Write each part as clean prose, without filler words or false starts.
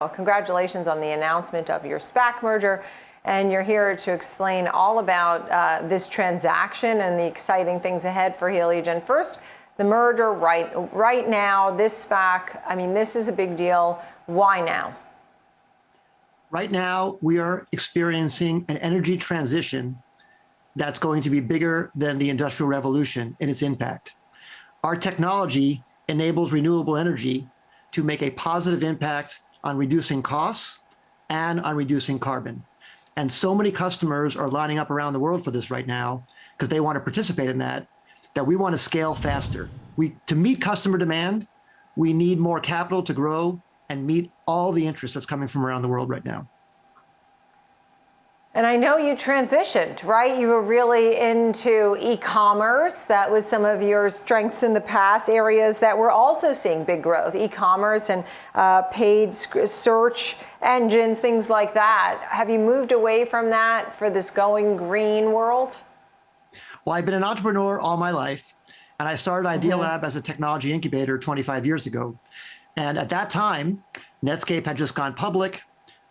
Well, congratulations on the announcement of your SPAC merger, and you're here to explain all about this transaction and the exciting things ahead for Heliogen. First, the merger right now, this SPAC, I mean, this is a big deal. Why now? Right now, we are experiencing an energy transition that's going to be bigger than the Industrial Revolution in its impact. Our technology enables renewable energy to make a positive impact on reducing costs and on reducing carbon. And so many customers are lining up around the world for this right now because they want to participate in that we want to scale faster. To meet customer demand, we need more capital to grow and meet all the interest that's coming from around the world right now. And I know you transitioned, right? You were really into e-commerce. That was some of your strengths in the past, areas that were also seeing big growth, e-commerce and paid search engines, things like that. Have you moved away from that for this going green world? Well, I've been an entrepreneur all my life, and I started Idea Lab as a technology incubator 25 years ago. And at that time, Netscape had just gone public.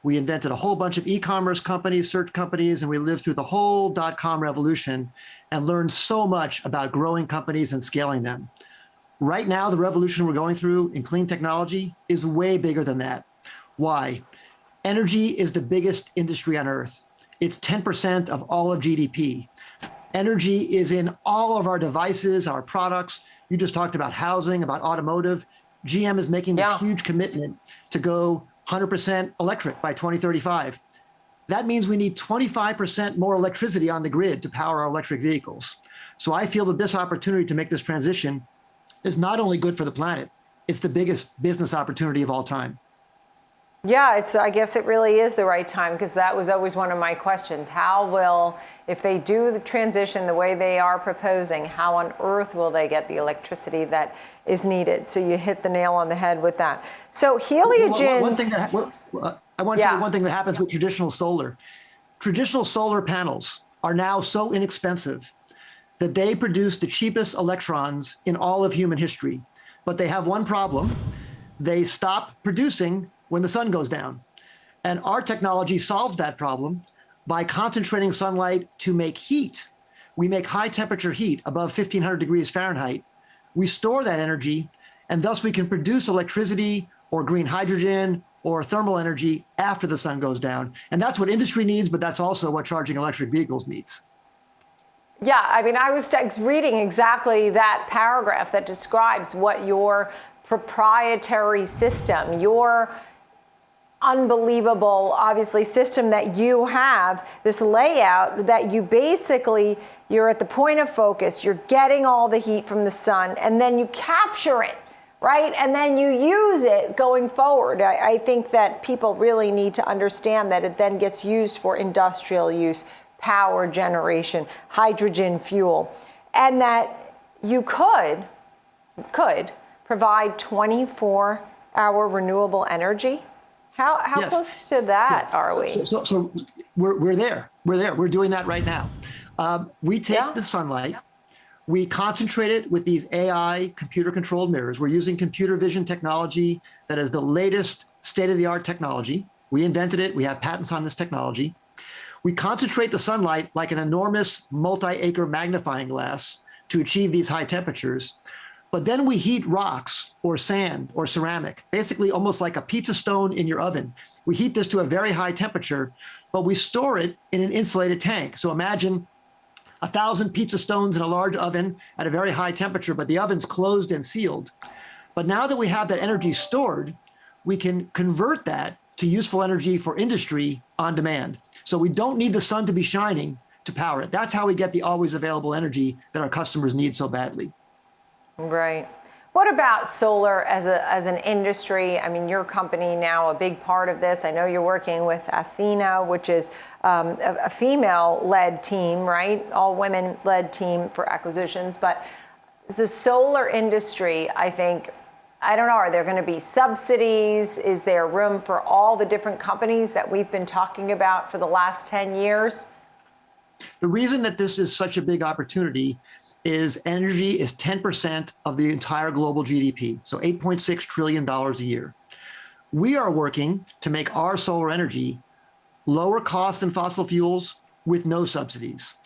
We invented a whole bunch of e-commerce companies, search companies, and we lived through the whole .com revolution and learned so much about growing companies and scaling them. Right now, the revolution we're going through in clean technology is way bigger than that. Why? Energy is the biggest industry on Earth. It's 10% of all of GDP. Energy is in all of our devices, our products. You just talked about housing, about automotive. GM is making this huge commitment to go 100% electric by 2035. That means we need 25% more electricity on the grid to power our electric vehicles. So I feel that this opportunity to make this transition is not only good for the planet, it's the biggest business opportunity of all time. Yeah, I guess it really is the right time, because that was always one of my questions. How will, if they do the transition the way they are proposing, how on earth will they get the electricity that is needed? So you hit the nail on the head with that. So Heliogen. I want to tell you one thing that happens with traditional solar. Traditional solar panels are now so inexpensive that they produce the cheapest electrons in all of human history. But they have one problem. They stop producing when the sun goes down. And our technology solves that problem by concentrating sunlight to make heat. We make high temperature heat above 1500 degrees Fahrenheit. We store that energy, and thus we can produce electricity or green hydrogen or thermal energy after the sun goes down. And that's what industry needs, but that's also what charging electric vehicles needs. Yeah, I mean, I was reading exactly that paragraph that describes what your proprietary system, your unbelievable, obviously, system that you have, this layout that you basically, you're at the point of focus, you're getting all the heat from the sun, and then you capture it, right? And then you use it going forward. I think that people really need to understand that it then gets used for industrial use, power generation, hydrogen fuel, and that you could provide 24-hour renewable energy. How close to that are we? So we're there. We're doing that right now. We take the sunlight, we concentrate it with these AI computer-controlled mirrors. We're using computer vision technology that is the latest state-of-the-art technology. We invented it. We have patents on this technology. We concentrate the sunlight like an enormous multi-acre magnifying glass to achieve these high temperatures. But then we heat rocks or sand or ceramic, basically almost like a pizza stone in your oven. We heat this to a very high temperature, but we store it in an insulated tank. So imagine 1,000 pizza stones in a large oven at a very high temperature, but the oven's closed and sealed. But now that we have that energy stored, we can convert that to useful energy for industry on demand. So we don't need the sun to be shining to power it. That's how we get the always available energy that our customers need so badly. Right. What about solar as an industry? I mean, your company now a big part of this. I know you're working with ATHN, which is a female-led team, right? All women-led team for acquisitions. But the solar industry, I think, I don't know, are there going to be subsidies? Is there room for all the different companies that we've been talking about for the last 10 years? The reason that this is such a big opportunity is energy is 10% of the entire global GDP, so $8.6 trillion a year. We are working to make our solar energy lower cost than fossil fuels with no subsidies.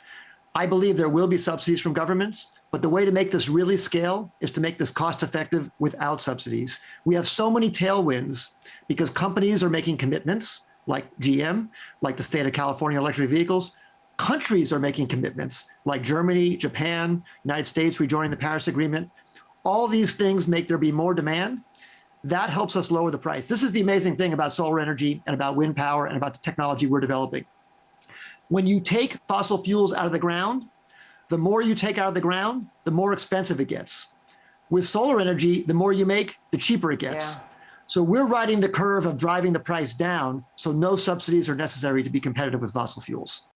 I believe there will be subsidies from governments, but the way to make this really scale is to make this cost effective without subsidies. We have so many tailwinds because companies are making commitments like GM, like the state of California electric vehicles. Countries are making commitments like Germany, Japan, United States rejoining the Paris Agreement. All these things make there be more demand. That helps us lower the price. This is the amazing thing about solar energy and about wind power and about the technology we're developing. When you take fossil fuels out of the ground, the more you take out of the ground, the more expensive it gets. With solar energy, the more you make, the cheaper it gets. Yeah. So we're riding the curve of driving the price down, so no subsidies are necessary to be competitive with fossil fuels.